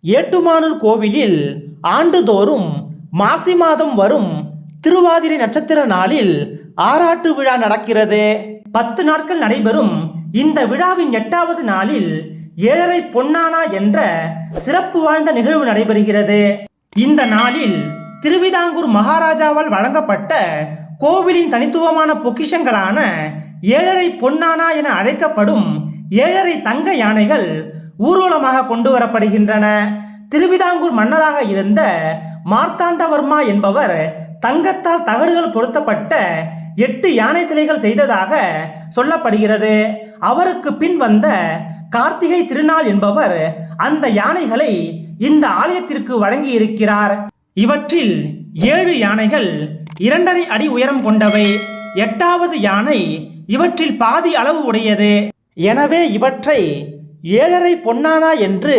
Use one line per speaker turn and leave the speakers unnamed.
ஏட்டுமானூர் கோவிலில் ஆண்டுதோறும் மாசி மாதம் வரும் திருவாதிரை நட்சத்திர நாளில் ஆராட்டு விழா நடக்கிறது. 10 நாட்கள் நடைபெறும் இந்த விழாவின் 8வது நாளில் ஏழரை பொன்னானா என்ற சிறப்பு வாய்ந்த நிகழ்வு நடைபெறுகிறது. இந்த நாளில் திருவிதாங்கூர் மகாராஜாவால் வழங்கப்பட்ட கோவிலின் தனித்துவமான பொக்கிஷங்களான ஏழரை பொன்னானா என அழைக்கப்படும் 7 தங்க யானைகள் ஊர்வலமாக கொண்டு வரப்படுகின்றன. திருவிதாங்கூர் மன்னராக இருந்த மார்த்தாண்டவர்மா என்பவர் தங்கத்தால் தகடுகள் பொருத்தப்பட்ட 8 யானை சிலைகள் செய்ததாக சொல்லப்படுகிறது. அவருக்கு பின் வந்த கார்த்திகை திருநாள் என்பவர் அந்த யானைகளை இந்த ஆலயத்திற்கு வழங்கி இருக்கிறார். இவற்றில் 7 யானைகள் 2.5 அடி உயரம் கொண்டவை. 8வது யானை இவற்றில் பாதி அளவு உடையது. எனவே இவற்றை ஏழரை பொன்னானா என்று